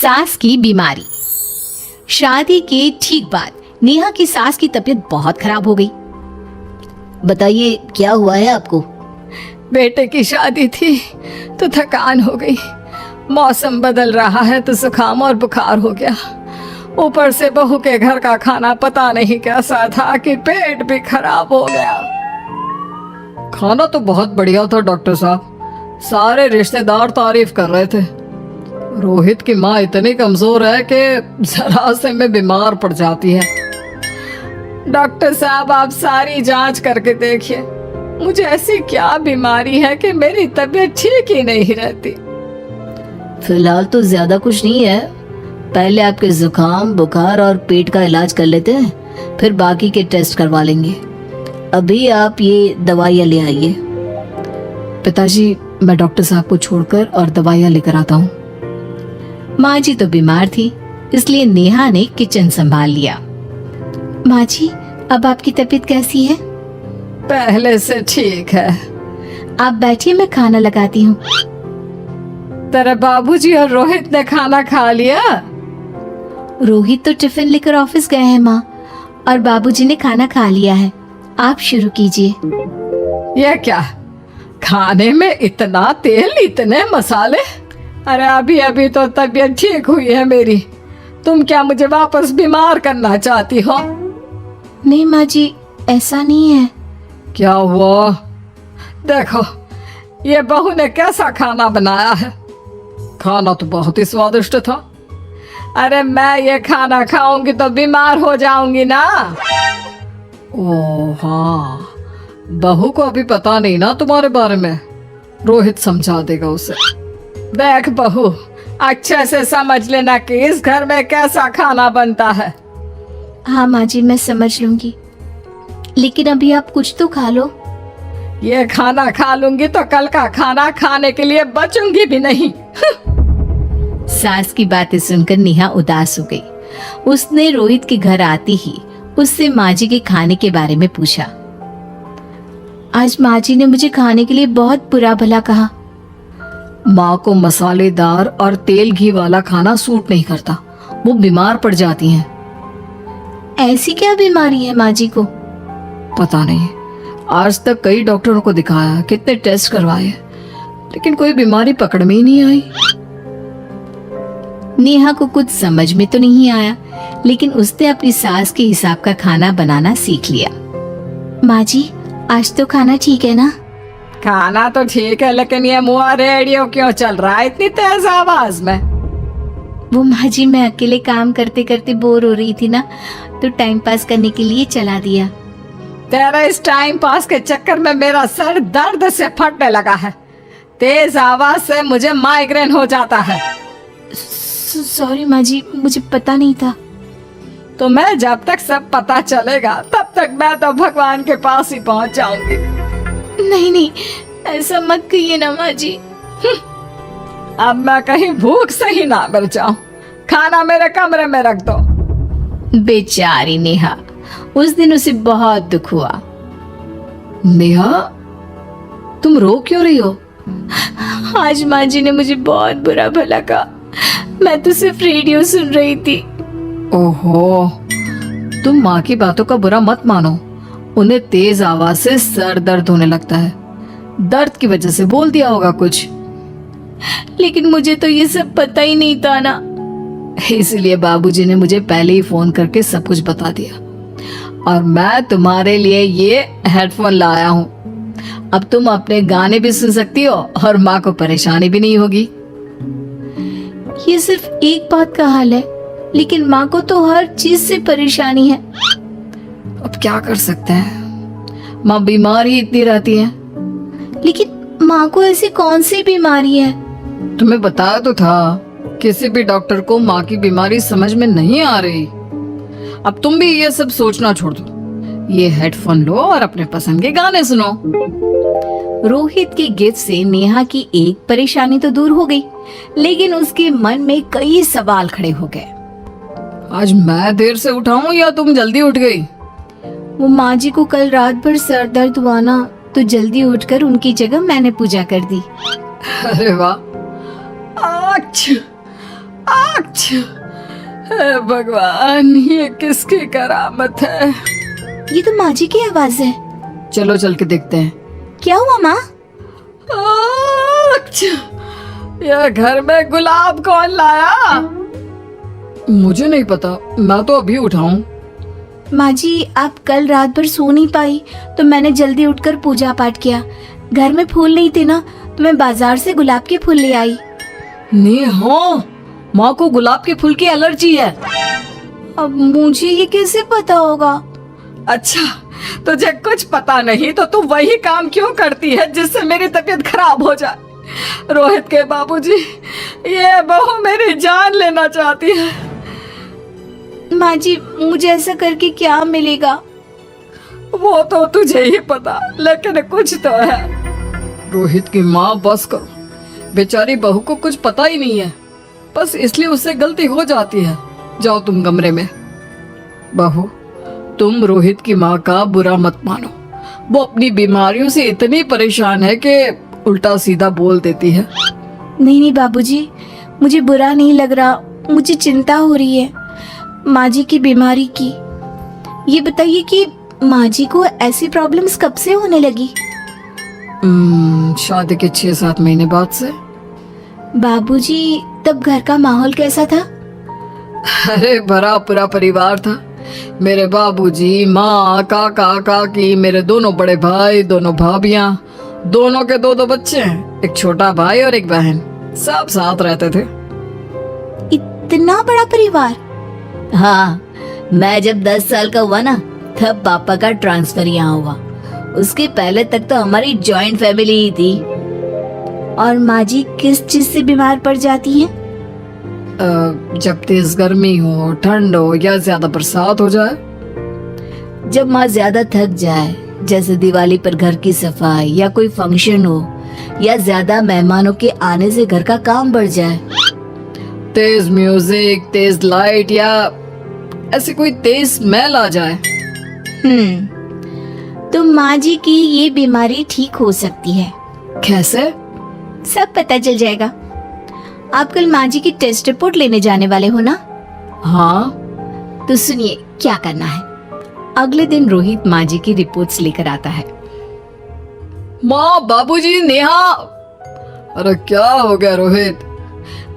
सास की बीमारी। शादी के ठीक बाद नेहा की सास की तबीयत बहुत खराब हो गई। बताइए क्या हुआ है आपको? बेटे की शादी थी तो थकान हो गई, मौसम बदल रहा है तो जुकाम और बुखार हो गया, ऊपर से बहू के घर का खाना पता नहीं कैसा था कि पेट भी खराब हो गया। खाना तो बहुत बढ़िया था डॉक्टर साहब, सारे रिश्तेदार तारीफ कर रहे थे। रोहित की माँ इतनी कमजोर है कि जरा से में बीमार पड़ जाती है। डॉक्टर साहब आप सारी जांच करके देखिए, मुझे ऐसी क्या बीमारी है कि मेरी तबीयत ठीक ही नहीं रहती। फिलहाल तो ज्यादा कुछ नहीं है, पहले आपके जुकाम बुखार और पेट का इलाज कर लेते हैं, फिर बाकी के टेस्ट करवा लेंगे। अभी आप ये दवाइयाँ ले आइए। पिताजी मैं डॉक्टर साहब को छोड़कर और दवाइयाँ लेकर आता हूँ। माँ जी तो बीमार थी, इसलिए नेहा ने किचन संभाल लिया। माँ जी अब आपकी तबीयत कैसी है? पहले से ठीक है। आप बैठिए, मैं खाना लगाती हूँ। तेरे बाबूजी और रोहित ने खाना खा लिया? रोहित तो टिफिन लेकर ऑफिस गए हैं माँ, और बाबूजी ने खाना खा लिया है। आप शुरू कीजिए। ये क्या, खाने में इतना तेल इतने मसाले? अरे अभी अभी तो तबीयत ठीक हुई है मेरी, तुम क्या मुझे वापस बीमार करना चाहती हो? नहीं माँ जी, ऐसा नहीं है। क्या हुआ? देखो ये बहू ने कैसा खाना बनाया है, खाना तो बहुत ही स्वादिष्ट था। अरे मैं ये खाना खाऊंगी तो बीमार हो जाऊंगी ना। ओह हाँ, बहू को अभी पता नहीं ना तुम्हारे बारे में, रोहित समझा देगा उसे। देख बहू, अच्छे से समझ लेना कि इस घर में कैसा खाना बनता है। हाँ माँ जी, मैं समझ लूंगी, लेकिन अभी आप कुछ तो खा लो। ये खाना खा लूंगी तो कल का खाना खाने के लिए बचूंगी भी नहीं। सास की बातें सुनकर नेहा उदास हो गई। उसने रोहित के घर आते ही उससे माँ जी के खाने के बारे में पूछा। आज माँ जी ने मुझे खाने के लिए बहुत बुरा भला कहा। माँ को मसालेदार और तेल घी वाला खाना सूट नहीं करता, वो बीमार पड़ जाती हैं। ऐसी क्या बीमारी है माँ जी को? पता नहीं, आज तक कई डॉक्टरों को दिखाया, कितने टेस्ट करवाए, लेकिन कोई बीमारी पकड़ में ही नहीं आई। नेहा को कुछ समझ में तो नहीं आया, लेकिन उसने अपनी सास के हिसाब का खाना बनाना सीख लिया। माँ जी आज तो खाना ठीक है ना? खाना तो ठीक है, लेकिन ये मुआ रेडियो क्यों चल रहा है इतनी तेज आवाज में? वो माँ जी मैं अकेले काम करते करते बोर हो रही थी ना, तो टाइम पास करने के लिए चला दिया। तेरा इस टाइम पास के चक्कर में मेरा सर दर्द से फटने लगा है, तेज आवाज से मुझे माइग्रेन हो जाता है। सॉरी माँ जी, मुझे पता नहीं था। तो मैं जब तक सब पता चलेगा तब तक मैं तो भगवान के पास ही पहुंच जाऊंगी। नहीं नहीं, ऐसा मत कहिए ना माँ जी। अब मैं कहीं भूख से ही ना मर जाऊं, खाना मेरे कमरे में रख दो। बेचारी नेहा, उस दिन उसे बहुत दुख हुआ। नेहा तुम रो क्यों रही हो? आज माँ जी ने मुझे बहुत बुरा भला कहा, मैं तो सिर्फ रेडियो सुन रही थी। ओहो, तुम माँ की बातों का बुरा मत मानो, उन्हें तेज आवाज से सर दर्द होने लगता है, दर्द की वजह से बोल दिया होगा कुछ। लेकिन मुझे तो ये सब पता ही नहीं था ना, इसलिए बाबूजी ने मुझे पहले ही फोन करके सब कुछ बता दिया, और मैं तुम्हारे लिए ये हेडफोन लाया हूँ। अब तुम अपने गाने भी सुन सकती हो और माँ को परेशानी भी नहीं होगी। ये सिर्फ एक बात का हाल है, लेकिन माँ को तो हर चीज से परेशानी है। अब क्या कर सकते हैं, माँ बीमार ही इतनी रहती है। लेकिन माँ को ऐसी कौन सी बीमारी है? तुम्हें बताया तो था, किसी भी डॉक्टर को माँ की बीमारी समझ में नहीं आ रही। अब तुम भी ये सब सोचना छोड़ दो, ये हेडफोन लो और अपने पसंद के गाने सुनो। रोहित के गिफ्ट से नेहा की एक परेशानी तो दूर हो गई, लेकिन उसके मन में कई सवाल खड़े हो गए। आज मैं देर से उठाऊं या तुम जल्दी उठ गई? वो माँ जी को कल रात भर सर दर्द हुआ ना, तो जल्दी उठकर उनकी जगह मैंने पूजा कर दी। अरे वाह, आच! हे भगवान, ये किसकी करामत है? ये तो माँ जी की आवाज है। चलो चल के देखते हैं। क्या हुआ माँ? आच! ये घर में गुलाब कौन लाया? मुझे नहीं पता, मैं तो अभी उठाऊं। माँ जी, आप कल रात भर सो नहीं पाई तो मैंने जल्दी उठकर पूजा पाठ किया। घर में फूल नहीं थे ना, तो मैं बाजार से गुलाब के फूल ले आई। नेहा, माँ को गुलाब के फूल की एलर्जी है। अब मुझे ये कैसे पता होगा? अच्छा, तुझे कुछ पता नहीं तो तू वही काम क्यों करती है जिससे मेरी तबीयत खराब हो जाए? रोहित के बाबूजी, ये बहू मेरी जान लेना चाहती है। माँ जी, मुझे ऐसा करके क्या मिलेगा? वो तो तुझे ही पता, लेकिन कुछ तो है। रोहित की माँ, बस करो। बेचारी बहू को कुछ पता ही नहीं है, बस इसलिए उससे गलती हो जाती है। जाओ तुम कमरे में। बहू, तुम रोहित की माँ का बुरा मत मानो। वो अपनी बीमारियों से इतनी परेशान है कि उल्टा सीधा बोल देती है। नहीं नहीं बाबूजी, मुझे बुरा नहीं लग रहा, मुझे चिंता हो रही है माँ जी की बीमारी की। ये बताइए कि माँ जी को ऐसी प्रॉब्लम्स कब से होने लगी? शादी के 6-7 महीने बाद से। बाबूजी, तब घर का माहौल कैसा था? अरे भरा पूरा परिवार था। मेरे बाबूजी, माँ, काका, काकी, मेरे दोनों बड़े भाई, दोनों भाभियाँ, दोनों के 2-2 बच्चे हैं, एक छोटा भाई और एक बहन। सब साथ रहते थे। इतना बड़ा परिवार? हाँ, मैं जब 10 साल का हुआ ना, तब पापा का ट्रांसफर यहाँ हुआ। उसके पहले तक तो हमारी जॉइंट फैमिली ही थी। और माँ जी किस चीज से बीमार पड़ जाती हैं? जब तेज गर्मी हो, ठंड हो या ज्यादा बरसात हो जाए। जब माँ ज्यादा थक जाए, जैसे दिवाली पर घर की सफाई या कोई फंक्शन हो, या ज्यादा मेहमानों के आने से घर का काम बढ़ जाए। तेज म्यूजिक, तेज लाइट या ऐसी कोई तेज स्मेल आ जाए। तो माँ जी की ये बीमारी ठीक हो सकती है। कैसे? सब पता चल जाएगा। आप कल माँ जी की टेस्ट रिपोर्ट लेने जाने वाले हो ना? हाँ। तो सुनिए क्या करना है। अगले दिन रोहित माँ जी की रिपोर्ट्स लेकर आता है। माँ, बाबूजी, नेहा। अरे क्या हो गया रोहित?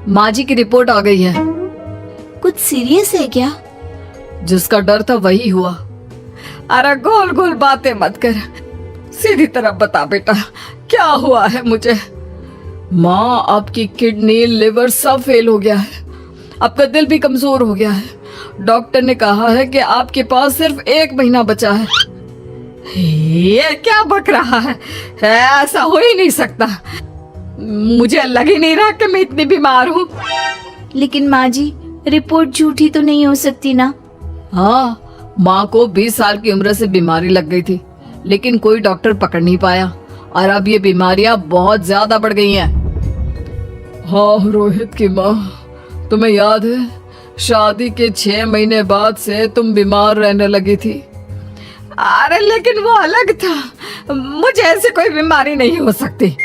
माँ जी की रिपोर्ट आ गई है। कुछ सीरियस है क्या? जिसका डर था वही हुआ। अरे गोल गोल बातें मत कर, सीधी तरफ बता बेटा, क्या हुआ है मुझे? माँ, आपकी किडनी, लिवर सब फेल हो गया है। आपका दिल भी कमजोर हो गया है। डॉक्टर ने कहा है कि आपके पास सिर्फ 1 महीना बचा है। ये क्या बक रहा है? ऐसा हो ही नहीं सकता। मुझे लग ही नहीं रहा कि मैं इतनी बीमार हूँ। लेकिन माँ जी, रिपोर्ट झूठी तो नहीं हो सकती ना? हाँ, माँ को 20 साल की उम्र से बीमारी लग गई थी, लेकिन कोई डॉक्टर पकड़ नहीं पाया और अब ये बीमारियां बहुत ज्यादा बढ़ गई हैं। हाँ रोहित की माँ, तुम्हें याद है शादी के 6 महीने बाद से तुम बीमार रहने लगी थी। अरे लेकिन वो अलग था, मुझे ऐसे कोई बीमारी नहीं हो सकती।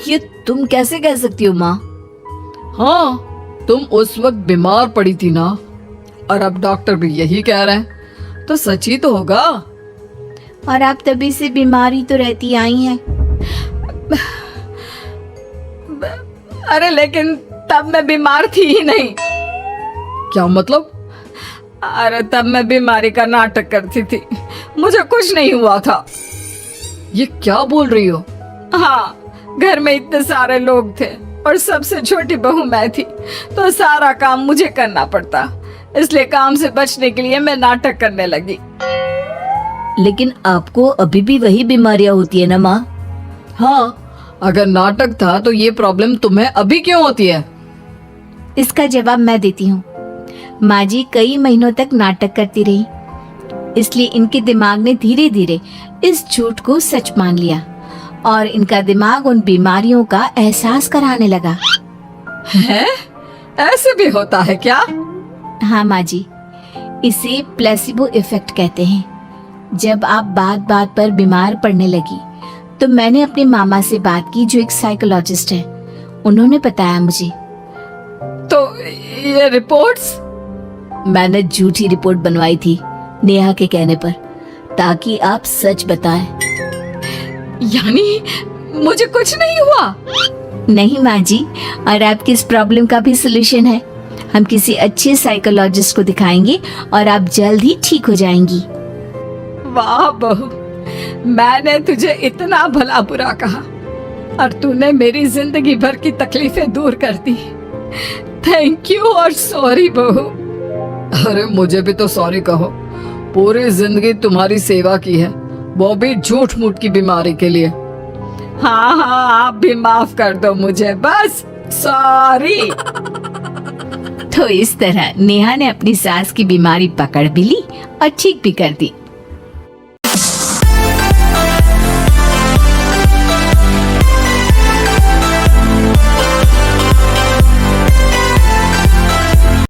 ये तुम कैसे कह सकती हो माँ? हाँ, तुम उस वक्त बीमार पड़ी थी ना, और अब डॉक्टर भी यही कह रहे हैं, तो सच ही तो होगा। और आप तभी से बीमारी तो रहती आई हैं। अरे लेकिन तब मैं बीमार थी ही नहीं। क्या मतलब? अरे तब मैं बीमारी का नाटक करती थी, मुझे कुछ नहीं हुआ था। ये क्या बोल रही हो? हाँ, घर में इतने सारे लोग थे और सबसे छोटी बहू मैं थी, तो सारा काम मुझे करना पड़ता, इसलिए काम से बचने के लिए मैं नाटक करने लगी। लेकिन आपको अभी भी वही बीमारियां होती है ना माँ? हाँ, अगर नाटक था तो ये प्रॉब्लम तुम्हें अभी क्यों होती है? इसका जवाब मैं देती हूँ। माँ जी कई महीनों तक नाटक करती रही, इसलिए इनके दिमाग ने धीरे धीरे इस झूठ को सच मान लिया और इनका दिमाग उन बीमारियों का एहसास कराने लगा। हैं? ऐसे भी होता है क्या? हाँ माँ जी, इसे प्लेसिबो इफेक्ट कहते हैं। जब आप बात बात पर बीमार पड़ने लगी तो मैंने अपने मामा से बात की, जो एक साइकोलॉजिस्ट है। उन्होंने बताया मुझे, तो ये रिपोर्ट्स? मैंने झूठी रिपोर्ट बनवाई थी नेहा के कहने पर, ताकि आप सच बताएं। यानी मुझे कुछ नहीं हुआ? नहीं माँ जी, और आपकी इस प्रॉब्लम का भी सोल्यूशन है। हम किसी अच्छे साइकोलॉजिस्ट को दिखाएंगे और आप जल्द ही ठीक हो जाएंगी। वाह बहू, मैंने तुझे इतना भला बुरा कहा और तूने मेरी जिंदगी भर की तकलीफें दूर कर दी। थैंक यू और सॉरी बहू। अरे मुझे भी तो सॉरी कहो, पूरी जिंदगी तुम्हारी सेवा की है, वो भी झूठ मूठ की बीमारी के लिए। हाँ हाँ, आप भी माफ कर दो मुझे, बस सॉरी। तो इस तरह नेहा ने अपनी सास की बीमारी पकड़ भी ली और ठीक भी कर दी।